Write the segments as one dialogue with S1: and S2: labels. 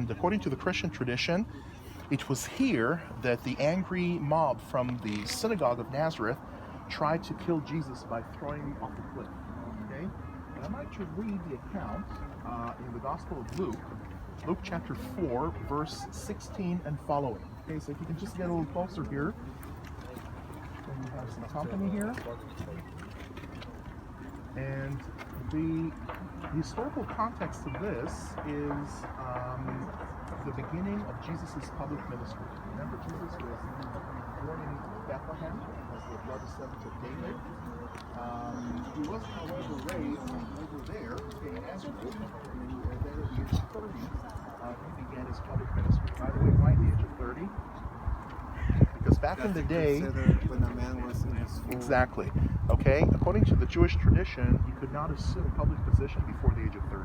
S1: And according to the Christian tradition, it was here that the angry mob from the synagogue of Nazareth tried to kill Jesus by throwing him off the cliff. Okay? And I'd like to read the account in the Gospel of Luke, Luke chapter 4, verse 16 and following. Okay, so if you can just get a little closer here. And we have some company here. And the historical context of this is the beginning of Jesus' public ministry. Remember, Jesus was born in Bethlehem as the blood descendant of David. He was, however, raised over there in Nazareth, and then at the age of 30, he began his public ministry. By the way, why the age of 30? Because back in the day,
S2: when a man was in his full...
S1: Exactly. Okay, according to the Jewish tradition, you could not assume public position before the age of 30.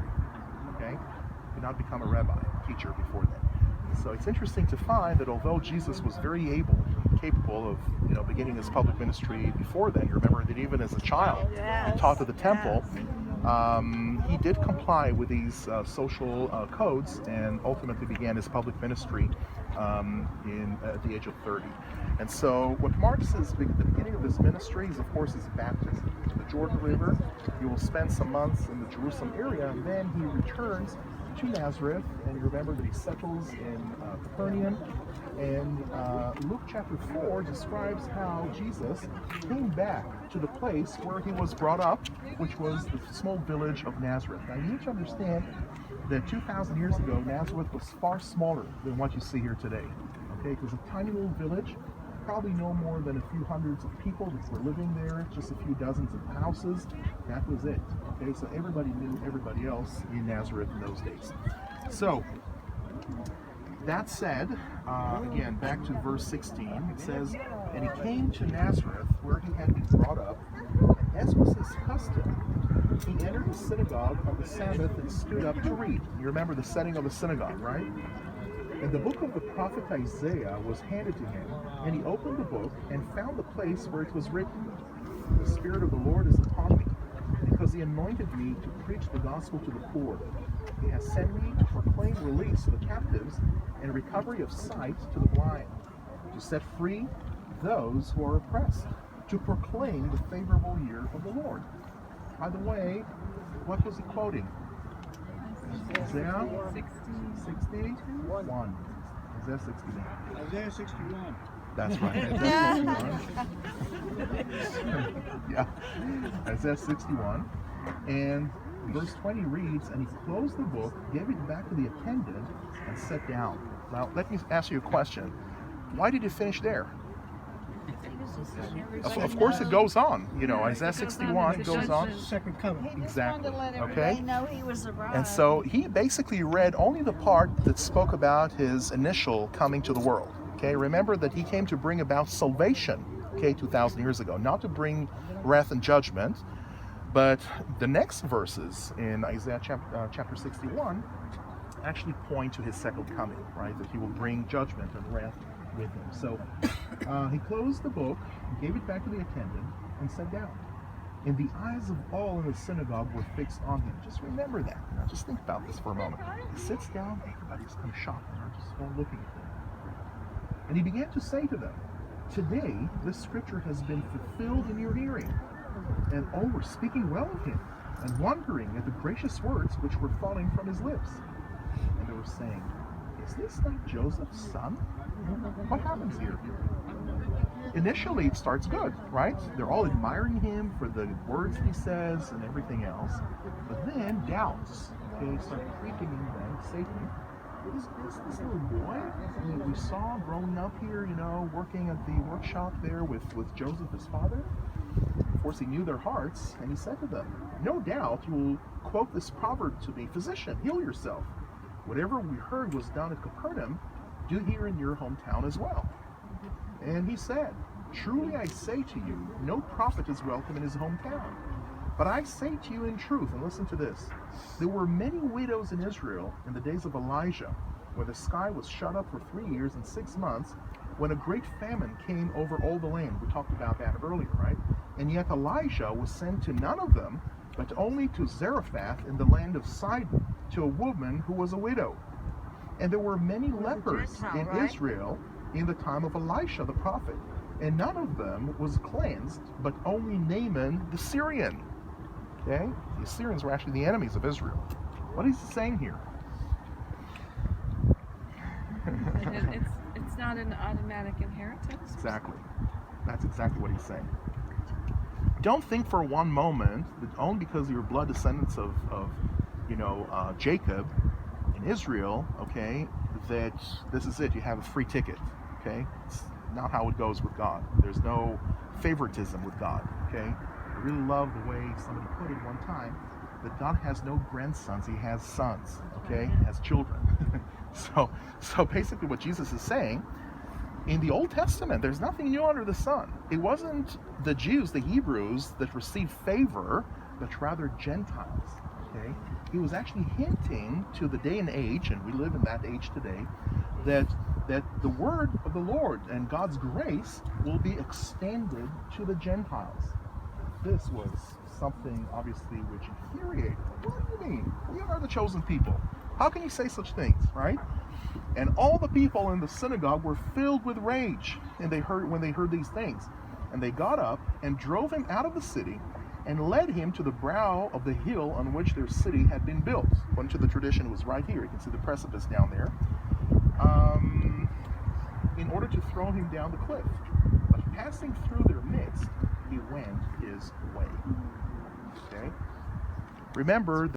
S1: Okay, you could not become a rabbi, teacher before then. So it's interesting to find that although Jesus was very able, capable of, beginning his public ministry before then, you remember that even as a child, he taught at the temple. He did comply with these social codes and ultimately began his public ministry at the age of 30. And so what marks the beginning of his ministry is, of course, his baptism. The Jordan River, he will spend some months in the Jerusalem area, and then he returns to Nazareth, and you remember that he settles in Capernaum. And Luke chapter 4 describes how Jesus came back to the place where he was brought up, which was the small village of Nazareth. Now you need to understand that 2,000 years ago, Nazareth was far smaller than what you see here today. Okay, it was a tiny little village, probably no more than a few hundreds of people that were living there, just a few dozens of houses. That was it. Okay, so everybody knew everybody else in Nazareth in those days. So, that said, again, back to verse 16, it says, "And he came to Nazareth, where he had been brought up, and as was his custom, he entered the synagogue on the Sabbath and stood up to read." You remember the setting of the synagogue, right? And the book of the prophet Isaiah was handed to him, and he opened the book and found the place where it was written, "The Spirit of the Lord is upon me, because he anointed me to preach the gospel to the poor. He has sent me to proclaim release to the captives and recovery of sight to the blind, to set free those who are oppressed, to proclaim the favorable year of the Lord." By the way, what was he quoting? Isaiah 61. Isaiah 61.
S2: Isaiah 61.
S1: That's right. Isaiah 61. Yeah. Isaiah 61. And verse 20 reads, "And he closed the book, gave it back to the attendant, and sat down." Now, let me ask you a question. Why did it finish there? Of course it goes on. Isaiah 61 goes on.
S2: Second coming.
S1: Exactly.
S3: Okay. Know he was arrived.
S1: And so he basically read only the part that spoke about his initial coming to the world. Okay, remember that he came to bring about salvation, 2,000 years ago, not to bring wrath and judgment. But the next verses in Isaiah chapter 61 actually point to his second coming, right? That he will bring judgment and wrath with him. So he closed the book, gave it back to the attendant, and sat down. And the eyes of all in the synagogue were fixed on him. Just remember that. Now just think about this for a moment. He sits down, everybody's kind of shocked, and they're just all looking at him. And he began to say to them, "Today this scripture has been fulfilled in your hearing." And all were speaking well of him, and wondering at the gracious words which were falling from his lips. And they were saying, "Is this not Joseph's son?" What happens here? Initially, it starts good, right? They're all admiring him for the words he says and everything else. But then doubts, start creeping in them. Satan, is this little boy we saw growing up here, working at the workshop there with Joseph, his father? Of course, he knew their hearts, and he said to them, "No doubt you will quote this proverb to me, 'Physician, heal yourself. Whatever we heard was done at Capernaum, do here in your hometown as well." And he said, "Truly I say to you, no prophet is welcome in his hometown. But I say to you in truth," and listen to this, "there were many widows in Israel in the days of Elijah, when the sky was shut up for 3 years and 6 months, when a great famine came over all the land." We talked about that earlier, right? "And yet Elijah was sent to none of them, but only to Zarephath in the land of Sidon, to a woman who was a widow. And there were many
S3: Was a
S1: lepers
S3: Gentile,
S1: in
S3: right?
S1: Israel in the time of Elisha the prophet. And none of them was cleansed, but only Naaman the Syrian. Okay? The Assyrians were actually the enemies of Israel. What is he saying here?
S4: It's not an automatic inheritance.
S1: Exactly. That's exactly what he's saying. Don't think for one moment that only because you're blood descendants of Jacob in Israel, okay, that this is it. You have a free ticket, okay? It's not how it goes with God. There's no favoritism with God, okay? I really love the way somebody put it one time, that God has no grandsons, he has sons, okay? He has children. So basically what Jesus is saying, in the Old Testament, there's nothing new under the sun. It wasn't the Jews, the Hebrews, that received favor, but rather Gentiles, okay? He was actually hinting to the day and age, and we live in that age today, that the word of the Lord and God's grace will be extended to the Gentiles. This was something, obviously, which infuriated them. What do you mean? We are the chosen people. How can you say such things, right? And all the people in the synagogue were filled with rage, and when they heard these things. And they got up and drove him out of the city and led him to the brow of the hill on which their city had been built. According to the tradition, it was right here. You can see the precipice down there. In order to throw him down the cliff. But passing through their midst, he went his way. Okay? Remember